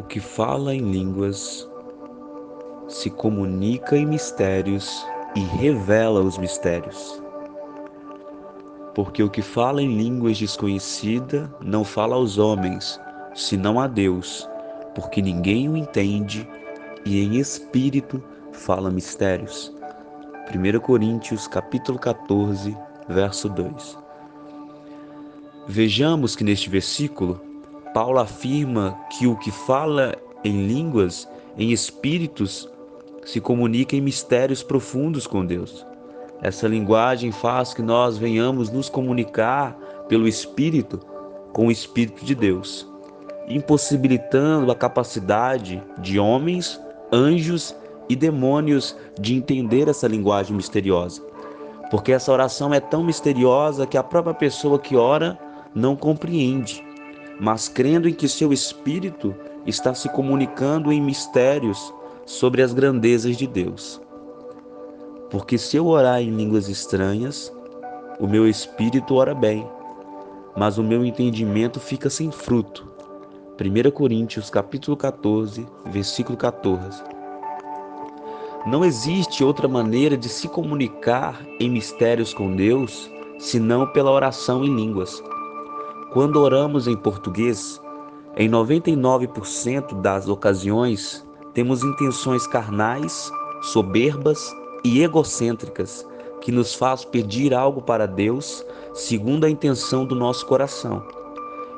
que fala em línguas se comunica em mistérios e revela os mistérios. Porque o que fala em línguas desconhecida não fala aos homens, senão a Deus, porque ninguém o entende, e em espírito fala mistérios. 1 Coríntios capítulo 14, verso 2. Vejamos que neste versículo, Paulo afirma que o que fala em línguas, em espíritos, se comunica em mistérios profundos com Deus. Essa linguagem faz que nós venhamos nos comunicar pelo Espírito com o Espírito de Deus, impossibilitando a capacidade de homens, anjos e demônios de entender essa linguagem misteriosa. Porque essa oração é tão misteriosa que a própria pessoa que ora não compreende, mas crendo em que seu espírito está se comunicando em mistérios sobre as grandezas de Deus. Porque se eu orar em línguas estranhas, o meu espírito ora bem, mas o meu entendimento fica sem fruto. 1 Coríntios capítulo 14, versículo 14. Não existe outra maneira de se comunicar em mistérios com Deus, senão pela oração em línguas. Quando oramos em português, em 99% das ocasiões, temos intenções carnais, soberbas e egocêntricas que nos faz pedir algo para Deus segundo a intenção do nosso coração.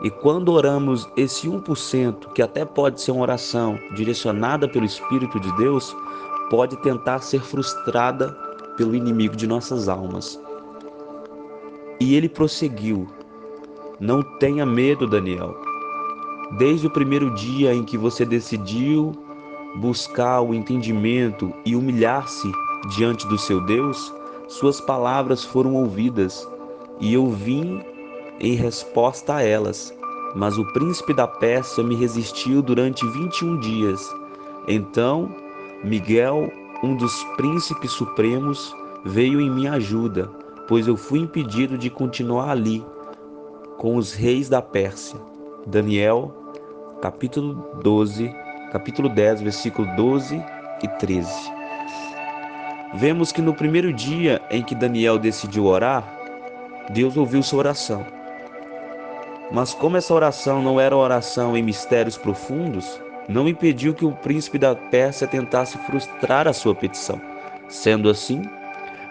E quando oramos esse 1%, que até pode ser uma oração direcionada pelo Espírito de Deus, pode tentar ser frustrada pelo inimigo de nossas almas. E ele prosseguiu: não tenha medo, Daniel. Desde o primeiro dia em que você decidiu buscar o entendimento e humilhar-se diante do seu Deus, suas palavras foram ouvidas, e eu vim em resposta a elas. Mas o príncipe da Pérsia me resistiu durante 21 dias. Então, Miguel, um dos príncipes supremos, veio em minha ajuda, pois eu fui impedido de continuar ali com os reis da Pérsia. Daniel, capítulo 10, versículo 12 e 13. Vemos que no primeiro dia em que Daniel decidiu orar, Deus ouviu sua oração. Mas como essa oração não era uma oração em mistérios profundos, não impediu que o príncipe da Pérsia tentasse frustrar a sua petição. Sendo assim,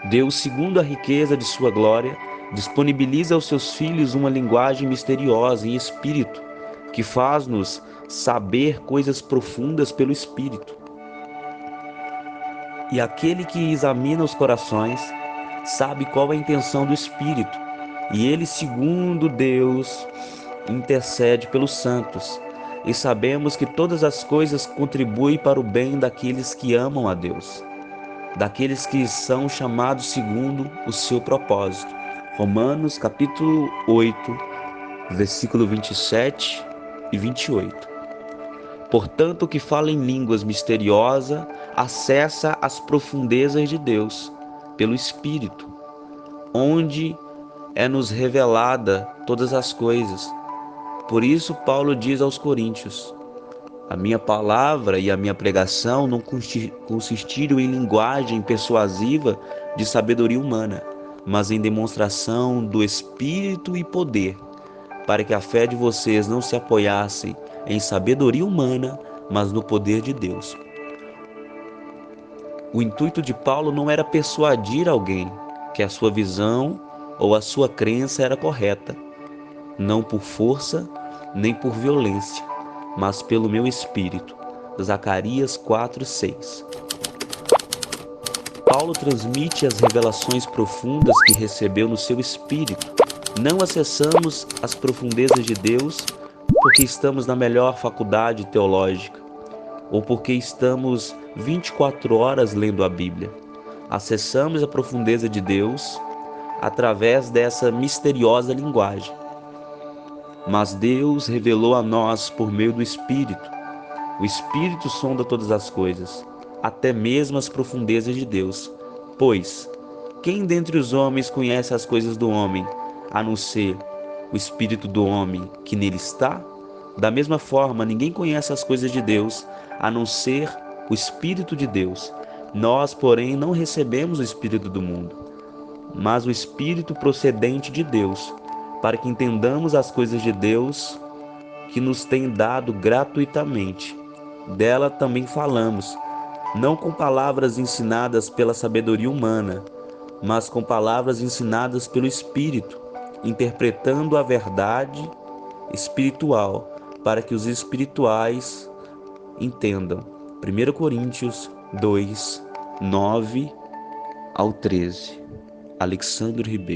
Deus, segundo a riqueza de sua glória, disponibiliza aos seus filhos uma linguagem misteriosa em espírito, que faz-nos saber coisas profundas pelo Espírito. E aquele que examina os corações sabe qual é a intenção do Espírito, e ele, segundo Deus, intercede pelos santos. E sabemos que todas as coisas contribuem para o bem daqueles que amam a Deus, daqueles que são chamados segundo o seu propósito. Romanos capítulo 8, versículo 27 e 28. Portanto, o que fala em línguas misteriosa acessa as profundezas de Deus pelo Espírito, onde é-nos revelada todas as coisas. Por isso Paulo diz aos Coríntios: a minha palavra e a minha pregação não consistiram em linguagem persuasiva de sabedoria humana, mas em demonstração do Espírito e poder, para que a fé de vocês não se apoiasse em sabedoria humana, mas no poder de Deus. O intuito de Paulo não era persuadir alguém que a sua visão ou a sua crença era correta, não por força nem por violência, mas pelo meu espírito. Zacarias 4:6. Paulo transmite as revelações profundas que recebeu no seu espírito. Não acessamos as profundezas de Deus porque estamos na melhor faculdade teológica ou porque estamos 24 horas lendo a Bíblia. Acessamos a profundeza de Deus através dessa misteriosa linguagem. Mas Deus revelou a nós por meio do Espírito. O Espírito sonda todas as coisas, até mesmo as profundezas de Deus. Pois, quem dentre os homens conhece as coisas do homem, a não ser o Espírito do homem que nele está? Da mesma forma, ninguém conhece as coisas de Deus, a não ser o Espírito de Deus. Nós, porém, não recebemos o Espírito do mundo, mas o Espírito procedente de Deus, para que entendamos as coisas de Deus que nos tem dado gratuitamente. Dela também falamos, não com palavras ensinadas pela sabedoria humana, mas com palavras ensinadas pelo Espírito, interpretando a verdade espiritual, para que os espirituais entendam. 1 Coríntios 2, 9 ao 13. Alexandre Ribeiro.